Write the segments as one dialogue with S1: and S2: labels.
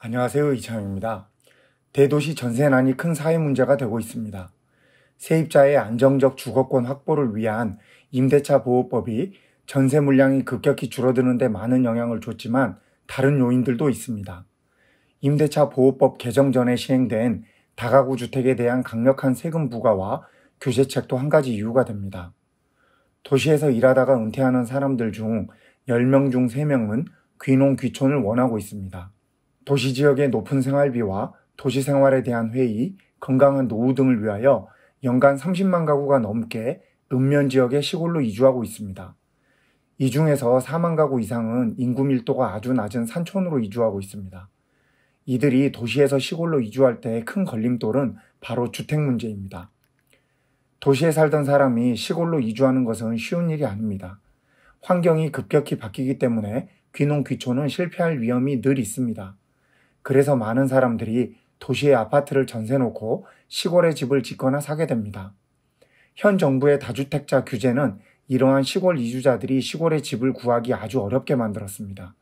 S1: 안녕하세요. 이창입니다. 대도시 전세난이 큰 사회 문제가 되고 있습니다. 세입자의 안정적 주거권 확보를 위한 임대차 보호법이 전세 물량이 급격히 줄어드는 데 많은 영향을 줬지만 다른 요인들도 있습니다. 임대차 보호법 개정 전에 시행된 다가구 주택에 대한 강력한 세금 부과와 규제책도 한 가지 이유가 됩니다. 도시에서 일하다가 은퇴하는 사람들 중 10명 중 3명은 귀농 귀촌을 원하고 있습니다. 도시 지역의 높은 생활비와 도시 생활에 대한 회의, 건강한 노후 등을 위하여 연간 30만 가구가 넘게 읍면 지역의 시골로 이주하고 있습니다. 이 중에서 4만 가구 이상은 인구 밀도가 아주 낮은 산촌으로 이주하고 있습니다. 이들이 도시에서 시골로 이주할 때의 큰 걸림돌은 바로 주택 문제입니다. 도시에 살던 사람이 시골로 이주하는 것은 쉬운 일이 아닙니다. 환경이 급격히 바뀌기 때문에 귀농 귀촌은 실패할 위험이 늘 있습니다. 그래서 많은 사람들이 도시의 아파트를 전세 놓고 시골에 집을 짓거나 사게 됩니다. 현 정부의 다주택자 규제는 이러한 시골 이주자들이 시골에 집을 구하기 아주 어렵게 만들었습니다.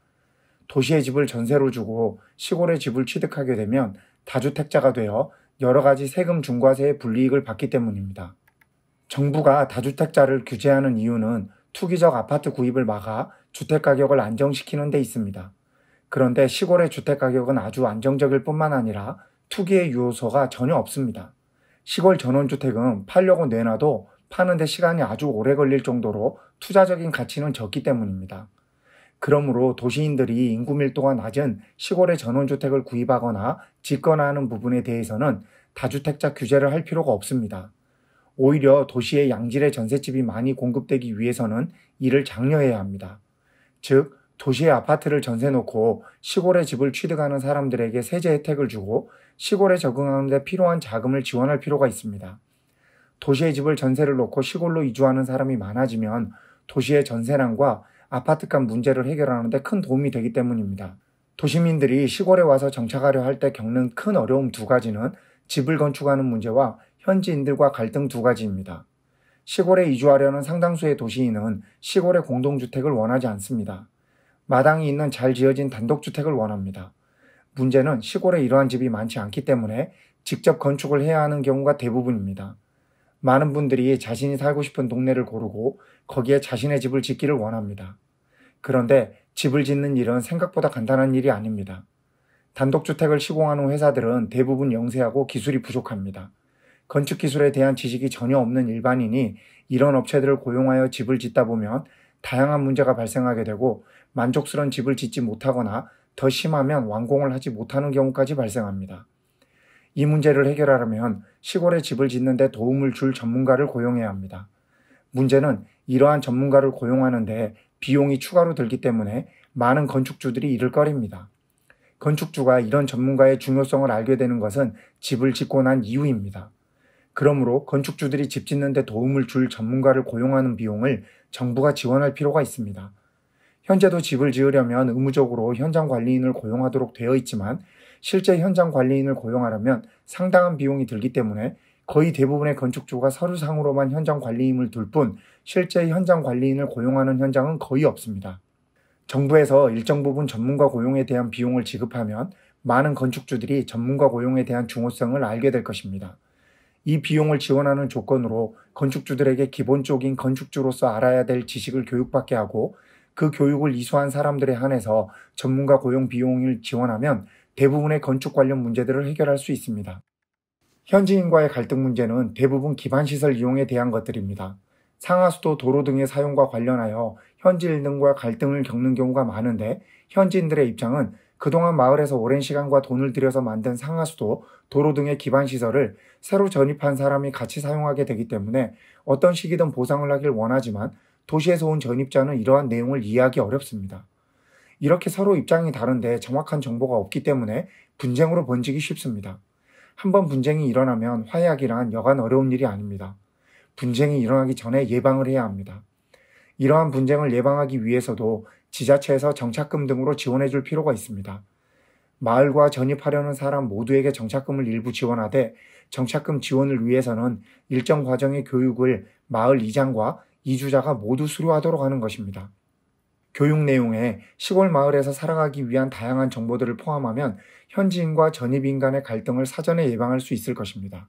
S1: 도시의 집을 전세로 주고 시골에 집을 취득하게 되면 다주택자가 되어 여러 가지 세금 중과세의 불이익을 받기 때문입니다. 정부가 다주택자를 규제하는 이유는 투기적 아파트 구입을 막아 주택가격을 안정시키는 데 있습니다. 그런데 시골의 주택가격은 아주 안정적일 뿐만 아니라 투기의 요소가 전혀 없습니다. 시골 전원주택은 팔려고 내놔도 파는데 시간이 아주 오래 걸릴 정도로 투자적인 가치는 적기 때문입니다. 그러므로 도시인들이 인구 밀도가 낮은 시골의 전원주택을 구입하거나 짓거나 하는 부분에 대해서는 다주택자 규제를 할 필요가 없습니다. 오히려 도시의 양질의 전셋집이 많이 공급되기 위해서는 이를 장려해야 합니다. 즉, 도시의 아파트를 전세 놓고 시골에 집을 취득하는 사람들에게 세제 혜택을 주고 시골에 적응하는 데 필요한 자금을 지원할 필요가 있습니다. 도시의 집을 전세를 놓고 시골로 이주하는 사람이 많아지면 도시의 전세난과 아파트값 문제를 해결하는 데 큰 도움이 되기 때문입니다. 도시민들이 시골에 와서 정착하려 할 때 겪는 큰 어려움 두 가지는 집을 건축하는 문제와 현지인들과 갈등 두 가지입니다. 시골에 이주하려는 상당수의 도시인은 시골의 공동주택을 원하지 않습니다. 마당이 있는 잘 지어진 단독주택을 원합니다. 문제는 시골에 이러한 집이 많지 않기 때문에 직접 건축을 해야 하는 경우가 대부분입니다. 많은 분들이 자신이 살고 싶은 동네를 고르고 거기에 자신의 집을 짓기를 원합니다. 그런데 집을 짓는 일은 생각보다 간단한 일이 아닙니다. 단독주택을 시공하는 회사들은 대부분 영세하고 기술이 부족합니다. 건축기술에 대한 지식이 전혀 없는 일반인이 이런 업체들을 고용하여 집을 짓다 보면 다양한 문제가 발생하게 되고 만족스러운 집을 짓지 못하거나 더 심하면 완공을 하지 못하는 경우까지 발생합니다. 이 문제를 해결하려면 시골에 집을 짓는 데 도움을 줄 전문가를 고용해야 합니다. 문제는 이러한 전문가를 고용하는데 비용이 추가로 들기 때문에 많은 건축주들이 이를 꺼립니다. 건축주가 이런 전문가의 중요성을 알게 되는 것은 집을 짓고 난 이후입니다. 그러므로 건축주들이 집 짓는 데 도움을 줄 전문가를 고용하는 비용을 정부가 지원할 필요가 있습니다. 현재도 집을 지으려면 의무적으로 현장 관리인을 고용하도록 되어 있지만 실제 현장 관리인을 고용하려면 상당한 비용이 들기 때문에 거의 대부분의 건축주가 서류상으로만 현장 관리인을 둘 뿐 실제 현장 관리인을 고용하는 현장은 거의 없습니다. 정부에서 일정 부분 전문가 고용에 대한 비용을 지급하면 많은 건축주들이 전문가 고용에 대한 중요성을 알게 될 것입니다. 이 비용을 지원하는 조건으로 건축주들에게 기본적인 건축주로서 알아야 될 지식을 교육받게 하고 그 교육을 이수한 사람들에 한해서 전문가 고용 비용을 지원하면 대부분의 건축 관련 문제들을 해결할 수 있습니다. 현지인과의 갈등 문제는 대부분 기반시설 이용에 대한 것들입니다. 상하수도 도로 등의 사용과 관련하여 현지인들과 갈등을 겪는 경우가 많은데 현지인들의 입장은 그동안 마을에서 오랜 시간과 돈을 들여서 만든 상하수도, 도로 등의 기반시설을 새로 전입한 사람이 같이 사용하게 되기 때문에 어떤 시기든 보상을 하길 원하지만 도시에서 온 전입자는 이러한 내용을 이해하기 어렵습니다. 이렇게 서로 입장이 다른데 정확한 정보가 없기 때문에 분쟁으로 번지기 쉽습니다. 한번 분쟁이 일어나면 화해하기란 여간 어려운 일이 아닙니다. 분쟁이 일어나기 전에 예방을 해야 합니다. 이러한 분쟁을 예방하기 위해서도 지자체에서 정착금 등으로 지원해 줄 필요가 있습니다. 마을과 전입하려는 사람 모두에게 정착금을 일부 지원하되 정착금 지원을 위해서는 일정 과정의 교육을 마을 이장과 이주자가 모두 수료하도록 하는 것입니다. 교육 내용에 시골 마을에서 살아가기 위한 다양한 정보들을 포함하면 현지인과 전입인 간의 갈등을 사전에 예방할 수 있을 것입니다.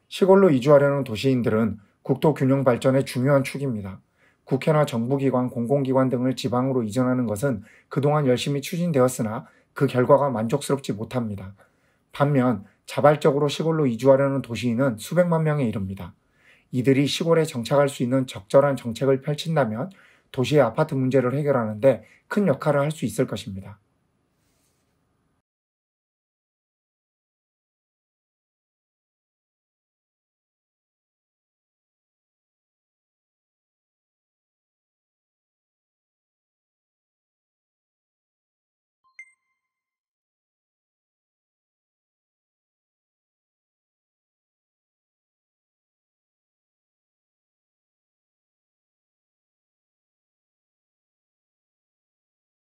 S1: 시골로 이주하려는 도시인들은 국토 균형 발전의 중요한 축입니다. 국회나 정부기관, 공공기관 등을 지방으로 이전하는 것은 그동안 열심히 추진되었으나 그 결과가 만족스럽지 못합니다. 반면 자발적으로 시골로 이주하려는 도시인은 수백만 명에 이릅니다. 이들이 시골에 정착할 수 있는 적절한 정책을 펼친다면 도시의 아파트 문제를 해결하는 데 큰 역할을 할 수 있을 것입니다.